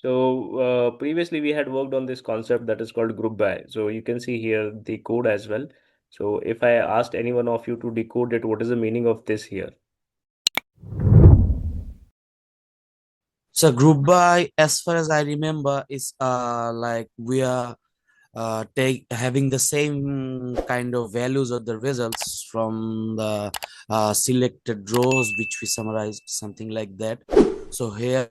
So previously we had worked on this concept that is called group by. So you can see here the code as well. So if I asked any one of you to decode it, what is the meaning of this here? So group by, as far as I remember, is like we are having the same kind of values of the results from the selected rows which we summarized, something like that. So here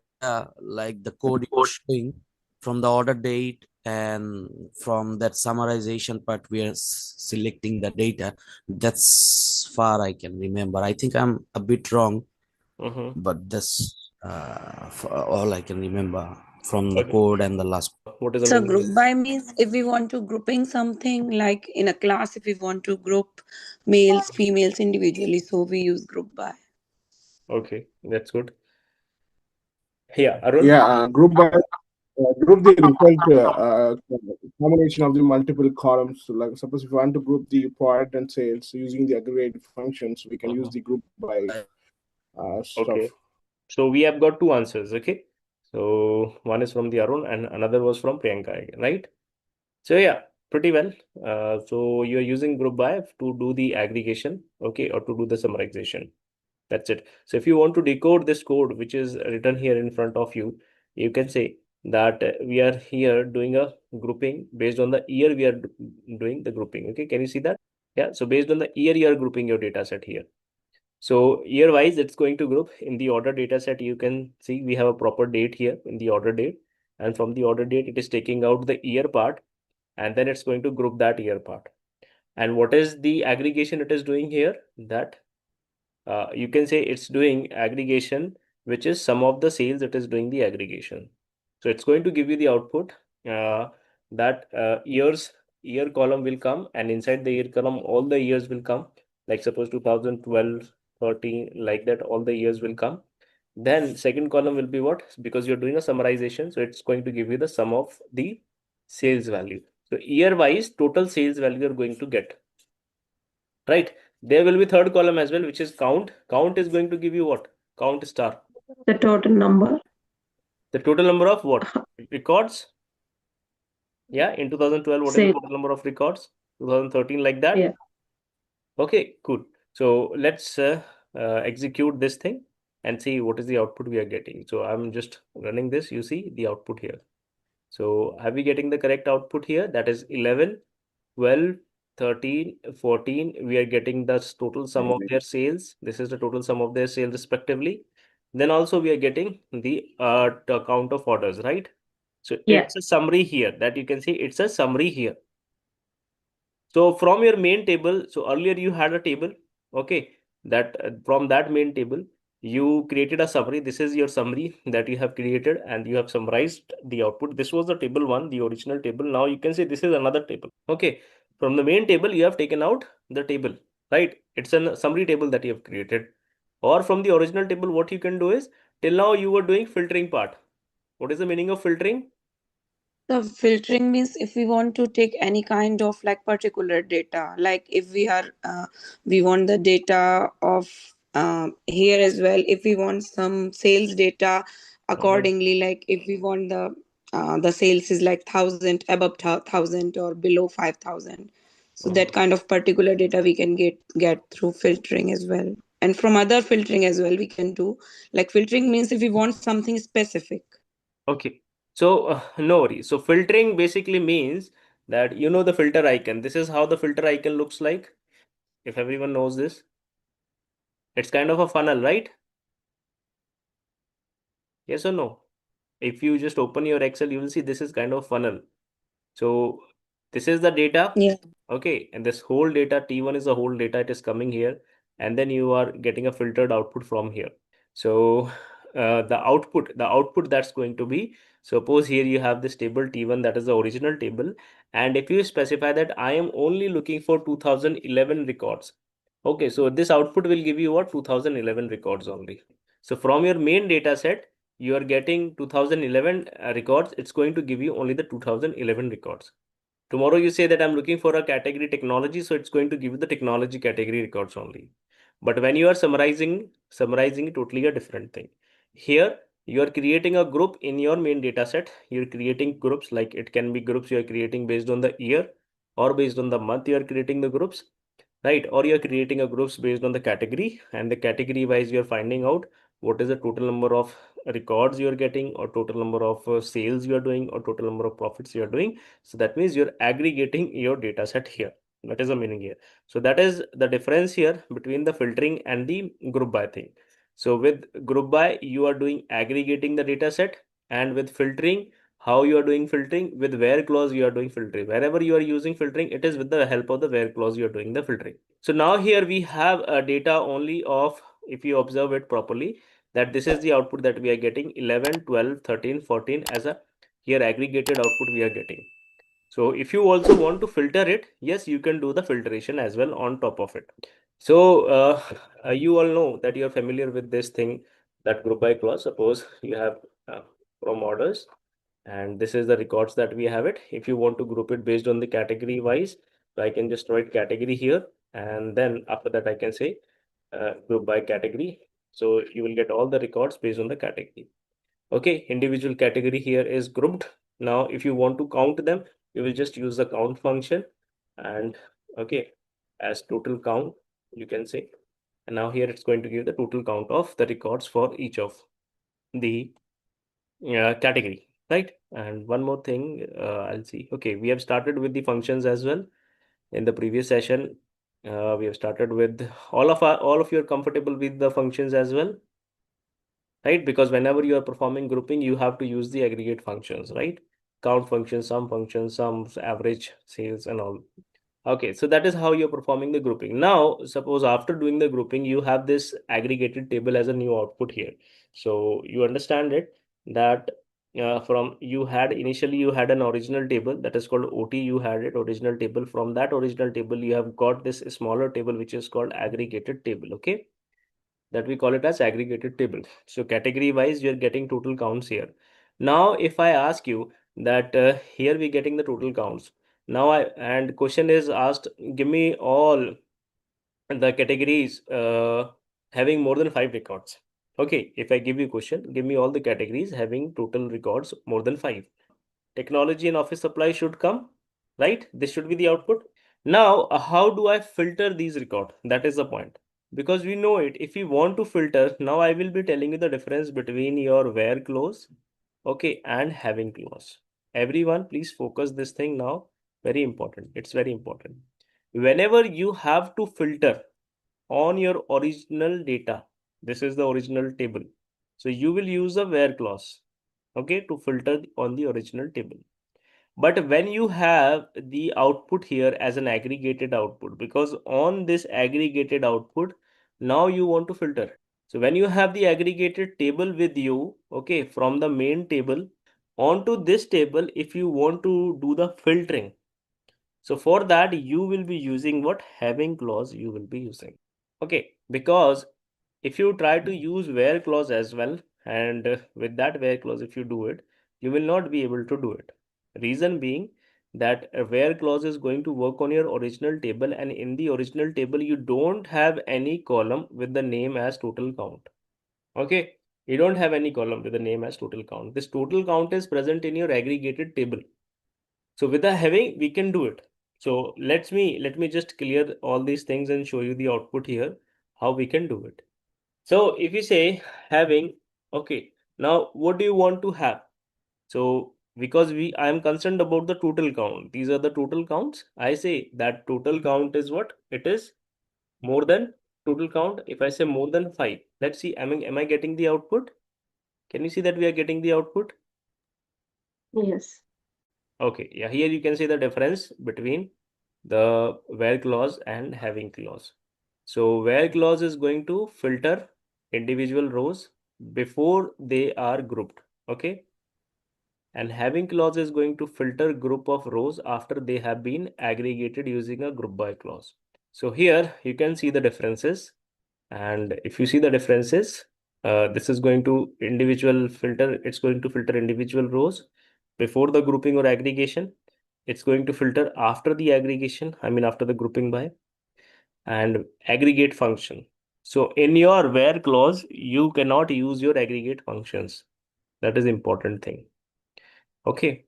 like the code is showing from the order date, and from that summarization part we are selecting the data. That's far I can remember. I think I'm a bit wrong, Mm-hmm. but that's all I can remember from the Okay. code and the last. What is the So meaning group by means if we want to grouping something like in a class, if we want to group males, females individually, so we use group by. Okay, that's good. Yeah, Arun? Yeah, group the result combination of the multiple columns. So like suppose if you want to group the product and sales using the aggregated functions, we can use Mhm. the group by stuff. Okay. So we have got two answers. Okay. So one is from the Arun and another was from Priyanka, right? So yeah, pretty well. So you're using group by to do the aggregation, okay, or to do the summarization. That's it. So if you want to decode this code, which is written here in front of you, you can say that we are here doing a grouping based on the year we are doing the grouping. Okay, can you see that? Yeah. So based on the year, you are grouping your data set here. So year wise, it's going to group in the order data set. You can see we have a proper date here in the order date. And from the order date, it is taking out the year part and then it's going to group that year part. And what is the aggregation it is doing here? That you can say it's doing aggregation, which is sum of the sales it is doing the aggregation. So it's going to give you the output that year column will come, and inside the year column all the years will come, like suppose 2012, 13, like that all the years will come. Then second column will be what? Because you're doing a summarization, so it's going to give you the sum of the sales value. So year wise total sales value you're going to get, right? There will be third column as well, which is count. Count is going to give you what? Count star. The total number. The total number of what? Records. Yeah, in 2012, what is the Say, total number of records? 2013, like that. yeah. Okay, cool. So let's execute this thing and see what is the output we are getting. So I'm just running this. You see the output here. So are we getting the correct output here? That is 11, 12, 13, 14. We are getting the total sum of their sales. This is the total sum of their sales respectively. Then also we are getting the count of orders, right? So Yeah. it's a summary here that you can see it's a summary here. So from your main table, so earlier you had a table, okay, that from that main table, you created a summary. This is your summary that you have created and you have summarized the output. This was the table one, the original table. Now you can say this is another table, okay. From the main table, you have taken out the table, right? It's a summary table that you have created. Or from the original table, what you can do is, till now you were doing filtering part. What is the meaning of filtering? The filtering means if we want to take any kind of like particular data, like if we are we want the data of here as well. If we want some sales data Mhm, accordingly, like if we want the sales is like 1,000 or below 5,000, so that mhm. kind of particular data we can get through filtering as well. And from other filtering as well, we can do like filtering means if we want something specific. Okay, so no worries. So filtering basically means that you know the filter icon. This is how the filter icon looks like. If everyone knows this, it's kind of a funnel, right? Yes or no? If you just open your Excel, you will see this is kind of funnel. So this is the data, Yeah. okay, and this whole data T1 is the whole data. It is coming here, and then you are getting a filtered output from here. So the output that's going to be, suppose here you have this table T1 that is the original table, and if you specify that I am only looking for 2011 records, okay, so this output will give you what? 2011 records only. So from your main data set, you are getting 2011 records. It's going to give you only the 2011 records. Tomorrow you say that I'm looking for a category technology, so it's going to give you the technology category records only. But when you are summarizing totally a different thing. Here you are creating a group in your main data set. You're creating groups, like it can be groups you are creating based on the year or based on the month you are creating the groups, right? Or you're creating a groups based on the category, and the category wise you're finding out what is the total number of records you're getting, or total number of sales you are doing, or total number of profits you are doing. So that means you're aggregating your data set here. That is the meaning here. So that is the difference here between the filtering and the group by thing. So with group by, you are doing aggregating the data set, and with filtering, how you are doing filtering, with where clause you are doing filtering. Wherever you are using filtering, it is with the help of the where clause you are doing the filtering. So now here we have a data only of, if you observe it properly, that this is the output that we are getting 11, 12, 13, 14 as a here aggregated output we are getting. So if you also want to filter it, yes, you can do the filtration as well on top of it. So you all know that you are familiar with this thing, that group by clause. Suppose you have from orders, and this is the records that we have it. If you want to group it based on the category wise, so I can just write category here, and then after that I can say group by category. So you will get all the records based on the category. Okay, individual category here is grouped. Now if you want to count them, you will just use the count function, and okay, as total count you can say, and now here it's going to give the total count of the records for each of the category, right? And one more thing, I'll see. Okay, we have started with the functions as well in the previous session. We have started with all of you are comfortable with the functions as well, right? Because whenever you are performing grouping, you have to use the aggregate functions, right? Count functions, sums, average, sales, and all. Okay, so that is how you're performing the grouping. Now, suppose after doing the grouping, you have this aggregated table as a new output here. So you understand it, that from you had initially you had an original table that is called OT. You had it original table. From that original table, you have got this smaller table which is called aggregated table. Okay, that we call it as aggregated table. So category wise, you're getting total counts here. Now, if I ask you that here we're getting the total counts. Now and question is asked, give me all the categories having more than 5 records. Okay, if I give you question, give me all the categories having total records more than 5. Technology and office supply should come, right? This should be the output. Now, how do I filter these records? That is the point. Because we know it, if you want to filter, now I will be telling you the difference between your where clause, okay, and having clause. Everyone, please focus this thing now. Very important. It's very important. Whenever you have to filter on your original data, this is the original table. So you will use a where clause, okay, to filter on the original table. But when you have the output here as an aggregated output, because on this aggregated output, now you want to filter. So when you have the aggregated table with you, okay, from the main table onto this table, if you want to do the filtering, so for that you will be using what? Having clause you will be using. Okay, because if you try to use where clause as well, and with that where clause if you do it, you will not be able to do it. Reason being that a where clause is going to work on your original table, and in the original table you don't have any column with the name as total count. Okay, you don't have any column with the name as total count. This total count is present in your aggregated table. So with the having, we can do it. So let me just clear all these things and show you the output here, how we can do it. So if you say having, okay, now what do you want to have? So because I am concerned about the total count. These are the total counts. I say that total count is what? It is more than total count. If I say more than 5, let's see, am I getting the output? Can you see that we are getting the output? Yes. Okay, yeah, here you can see the difference between the where clause and having clause. So where clause is going to filter individual rows before they are grouped. Okay, and having clause is going to filter group of rows after they have been aggregated using a group by clause. So here you can see the differences, and if you see the differences, this is going to individual filter. It's going to filter individual rows before the grouping or aggregation. It's going to filter after the aggregation, I mean after the grouping by, and aggregate function. So in your where clause, you cannot use your aggregate functions. That is important thing. Okay.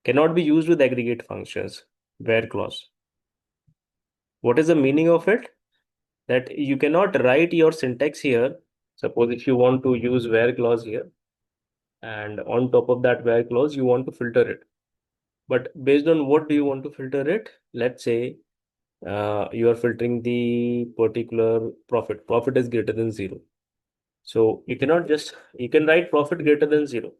Cannot be used with aggregate functions. Where clause. What is the meaning of it? That you cannot write your syntax here. Suppose if you want to use where clause here, and on top of that where clause, you want to filter it. But based on what do you want to filter it? Let's say you are filtering the particular profit. Profit is greater than 0. So you cannot just, you can write profit greater than 0.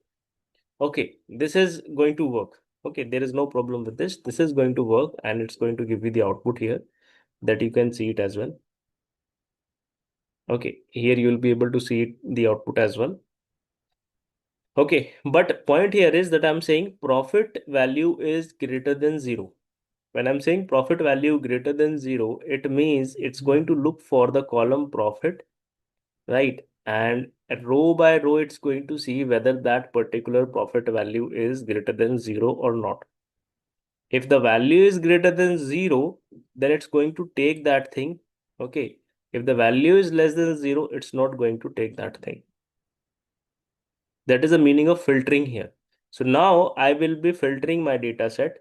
Okay, this is going to work. Okay, there is no problem with this. This is going to work and it's going to give you the output here that you can see it as well. Okay, here you will be able to see it, the output as well. Okay, but point here is that I'm saying profit value is greater than 0. When I'm saying profit value greater than 0, it means it's going to look for the column profit, right? And row by row, it's going to see whether that particular profit value is greater than 0 or not. If the value is greater than 0, then it's going to take that thing. Okay. If the value is less than 0, it's not going to take that thing. That is the meaning of filtering here. So now I will be filtering my data set,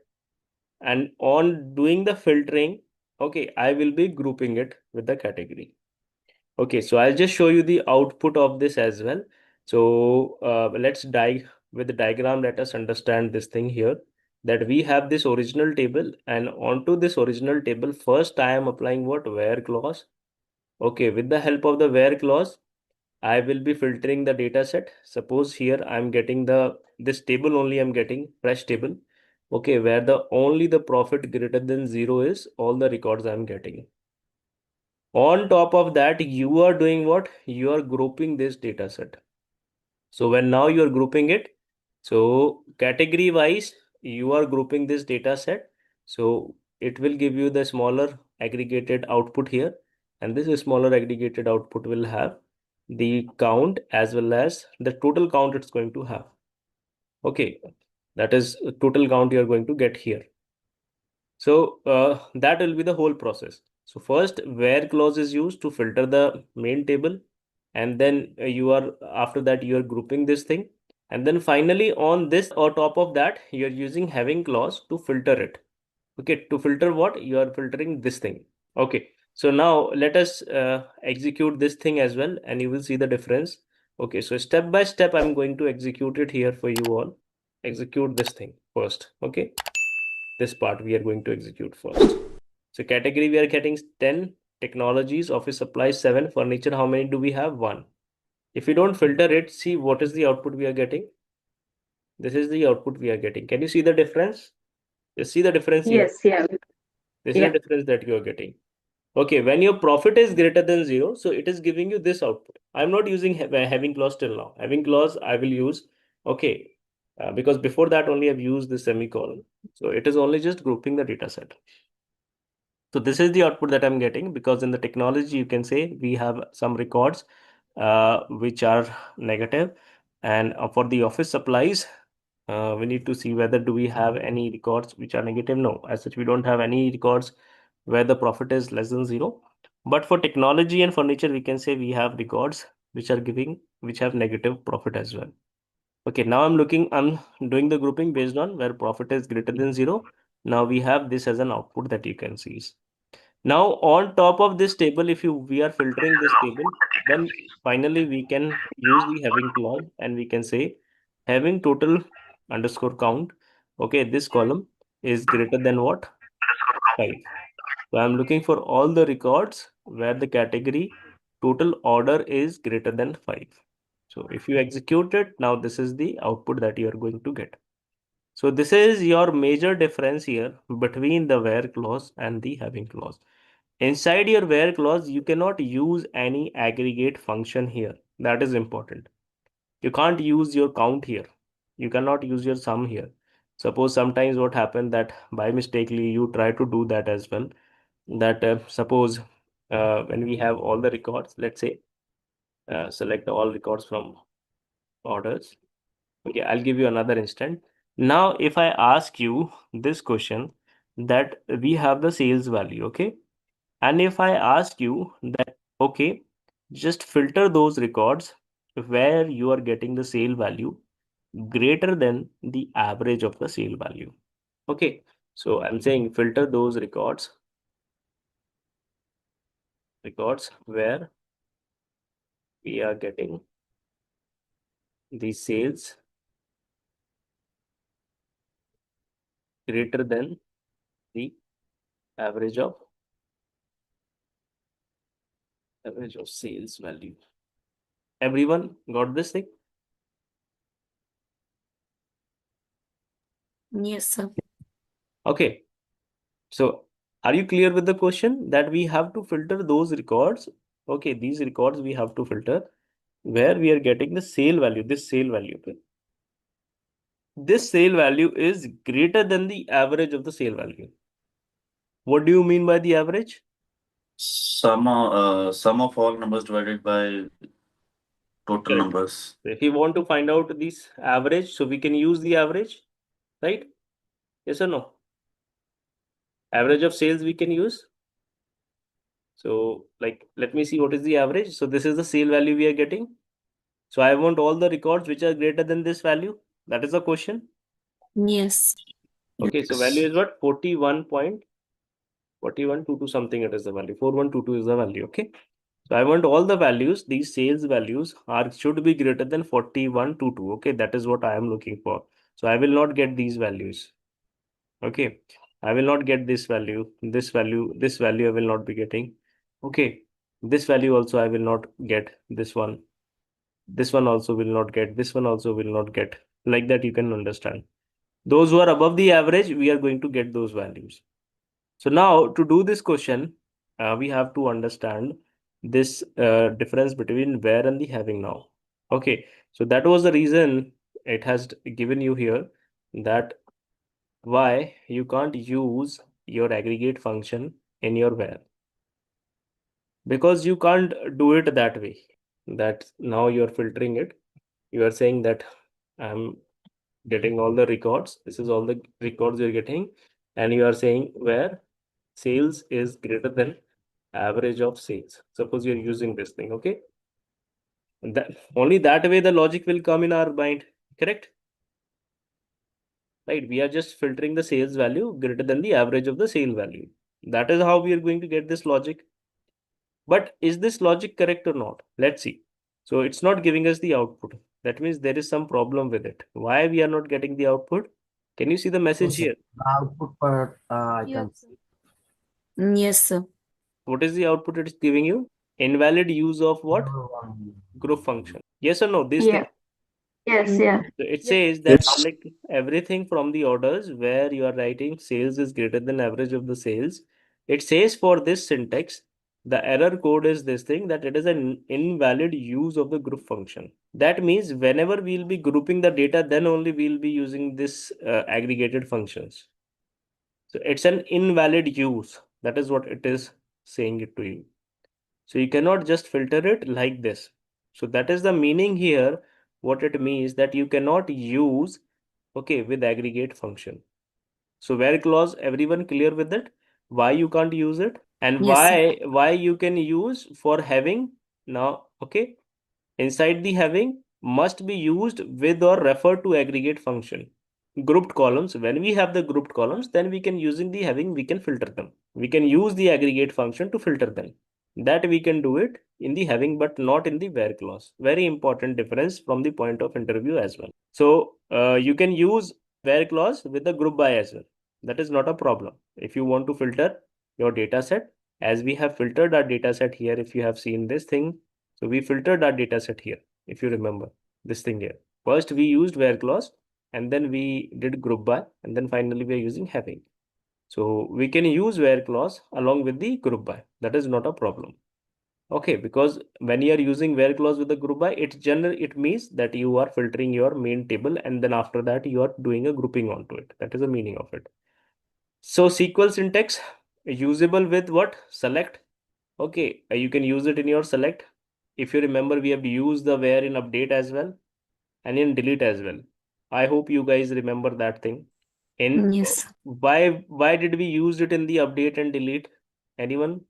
and on doing the filtering, okay, I will be grouping it with the category. Okay, so I'll just show you the output of this as well. So let's dive with the diagram. Let us understand this thing here, that we have this original table, and onto this original table, first I am applying what? Where clause. Okay, with the help of the where clause, I will be filtering the data set. Suppose here I'm getting this table only, I'm getting fresh table. Okay, where the only the profit greater than 0 is all the records I'm getting. On top of that, you are doing what? You are grouping this data set. So when now you are grouping it, so category wise, you are grouping this data set. So it will give you the smaller aggregated output here. And this smaller aggregated output will have the count as well as the total count it's going to have. Okay, that is total count you're going to get here. So that will be the whole process. So first, where clause is used to filter the main table, and then you are, after that you are grouping this thing, and then finally on this or top of that you are using having clause to filter it. Okay, to filter what? You are filtering this thing. Okay, so now let us execute this thing as well, and you will see the difference. Okay, so step by step I'm going to execute it here for you all. Execute this thing first. Okay, this part we are going to execute first. So category we are getting 10, technologies, office supplies 7, furniture how many do we have? 1. If you don't filter it, see what is the output we are getting. This is the output we are getting. Can you see the difference? You see the difference here? Yes, yeah. This is Yeah. the difference that you are getting. Okay, when your profit is greater than 0, so it is giving you this output. I'm not using having clause till now. Having clause I will use, okay, because before that only I've used the semicolon. So it is only just grouping the data set. So this is the output that I'm getting, because in the technology, you can say we have some records which are negative. And for the office supplies, we need to see whether do we have any records which are negative. No, as such, we don't have any records where the profit is less than 0. But for technology and furniture, we can say we have records which are which have negative profit as well. Okay, now I'm doing the grouping based on where profit is greater than 0. Now we have this as an output that you can see. Now on top of this table, if we are filtering this table, then finally we can use the having clause, and we can say having total underscore count. Okay, this column is greater than what? 5. So I'm looking for all the records where the category total order is greater than 5. So if you execute it, now this is the output that you are going to get. So this is your major difference here between the where clause and the having clause. Inside your where clause, you cannot use any aggregate function here. That is important. You can't use your count here. You cannot use your sum here. Suppose sometimes what happened that by mistakenly you try to do that as well. That suppose when we have all the records, let's say select all records from orders. Okay, I'll give you another instant. Now, if I ask you this question, that we have the sales value, okay? And if I ask you that, okay, just filter those records where you are getting the sale value greater than the average of the sale value. Okay, so I'm saying filter those records where we are getting the sales greater than the average of sales value. Everyone got this thing? Yes, sir. Okay, so are you clear with the question that we have to filter those records? Okay, these records we have to filter where we are getting the sale value, this sale value. Okay? This sale value is greater than the average of the sale value. What do you mean by the average? Sum of all numbers divided by total Correct. numbers. If you want to find out this average, so we can use the average, right? Yes or no? Average of sales we can use. So like, let me see what is the average. So this is the sale value we are getting. So I want all the records which are greater than this value. That is the question. Yes. Okay, so value is what? 41.4122 something it is the value. 4122 is the value. Okay. So I want all the values, these sales values should be greater than 4122. Okay, that is what I am looking for. So I will not get these values. Okay, I will not get this value, this value, this value I will not be getting. Okay, this value also I will not get, this one also will not get, this one also will not get. Like that you can understand. Those who are above the average, we are going to get those values. So now to do this question, we have to understand this difference between where and the having now. Okay, so that was the reason it has given you here that why you can't use your aggregate function in your where, because you can't do it that way, that now you're filtering it. You are saying that I'm getting all the records, this is all the records you're getting, and you are saying where sales is greater than average of sales. Suppose you're using this thing. Okay, and that only that way the logic will come in our mind. Correct? Right, we are just filtering the sales value greater than the average of the sale value. That is how we are going to get this logic. But is this logic correct or not? Let's see. So it's not giving us the output. That means there is some problem with it. Why we are not getting the output? Can you see the message sir, here? the output part I Yes, can sir. see. Yes, sir. What is the output it is giving you? Invalid use of what? Group function. Yes or no? This thing. Yes, yeah. So it Yes. says that select everything from the orders where you are writing sales is greater than average of the sales. It says for this syntax, the error code is this thing, that it is an invalid use of the group function. That means whenever we'll be grouping the data, then only we'll be using this aggregated functions. So it's an invalid use. That is what it is saying it to you. So you cannot just filter it like this. So that is the meaning here. What it means that you cannot use, okay, with aggregate function. So where clause, everyone clear with it? Why you can't use it? And Yes, sir. why you can use for having now, okay? Inside the having must be used with or refer to aggregate function. Grouped columns, when we have the grouped columns, then we can using the having, we can filter them. We can use the aggregate function to filter them. That we can do it in the having, but not in the where clause. Very important difference from the point of interview as well. So you can use where clause with the group by as well. That is not a problem. If you want to filter your data set, as we have filtered our data set here, if you have seen this thing, so we filtered our data set here, if you remember this thing here. First we used where clause, and then we did group by, and then finally we are using having. So we can use where clause along with the group by. That is not a problem. Okay, because when you are using where clause with the group by, it means that you are filtering your main table, and then after that you are doing a grouping onto it. That is the meaning of it. So SQL syntax usable with what? Select. Okay, you can use it in your select. If you remember, we have used the where in update as well and in delete as well. I hope you guys remember that thing. In Yes. why did we use it in the update and delete? Anyone?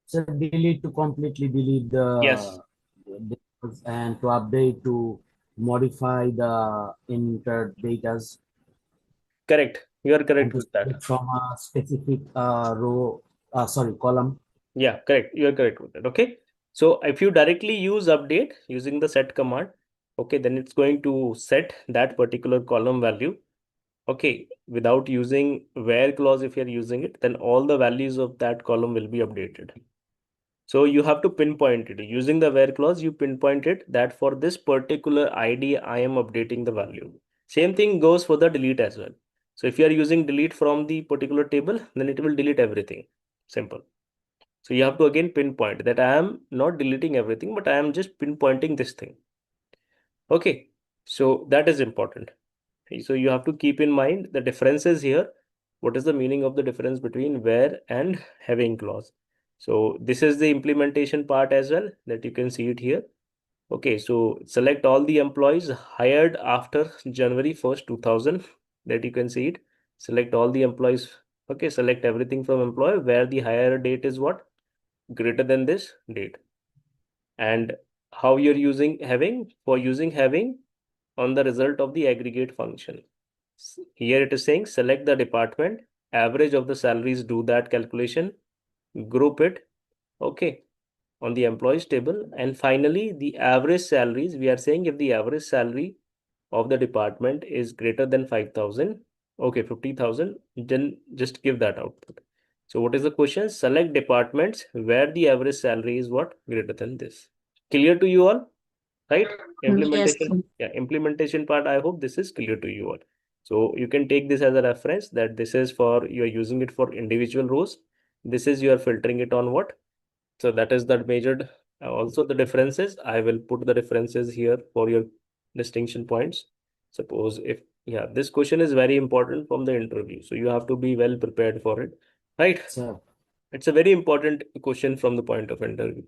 So delete to completely delete Yes. and to update, to modify the entered datas, Correct. You are and correct to with that. select from a specific row, sorry, column. Yeah, correct. You are correct with that. Okay. So if you directly use update using the set command, okay, then it's going to set that particular column value. Okay, without using where clause, if you're using it, then all the values of that column will be updated. So you have to pinpoint it. Using the where clause, you pinpoint it that for this particular ID, I am updating the value. Same thing goes for the delete as well. So if you are using delete from the particular table, then it will delete everything. Simple. So you have to again pinpoint that I am not deleting everything, but I am just pinpointing this thing. Okay, so that is important. So you have to keep in mind the differences here. What is the meaning of the difference between where and having clause? So this is the implementation part as well that you can see it here. Okay, so select all the employees hired after January 1st, 2000 that you can see it. Select all the employees. Okay, select everything from employee where the hire date is what? Greater than this date. And how you're using having? For using having on the result of the aggregate function. Here it is saying select the department, average of the salaries, do that calculation, group it, okay, on the employees table. And finally, the average salaries, we are saying if the average salary of the department is greater than 5,000, okay, 50,000, then just give that output. So what is the question? Select departments where the average salary is what? Greater than this. Clear to you all? Right? Yes. Implementation part, I hope this is clear to you all. So you can take this as a reference that this is for you're using it for individual rows. This is you are filtering it on what? So that is the measured. Also the differences, I will put the differences here for your distinction points. Suppose if, yeah, this question is very important from the interview, so you have to be well prepared for it, right? So It's a very important question from the point of interview.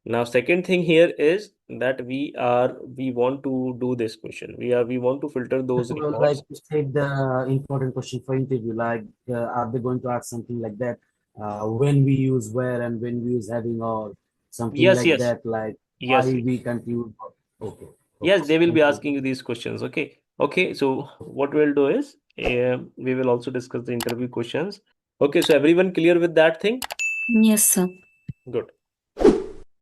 Now, second thing here is that we want to do this question. We want to filter those I would like records. to state the important question for interview, like are they going to ask something like that? When we use where and when we use having, or something Yes, like yes, that, like why yes, yes. we can't use. Okay, okay. Yes, they will be Thank you. asking you these questions. Okay. Okay. So what we'll do is we will also discuss the interview questions. Okay. So everyone clear with that thing? Yes, sir. Good.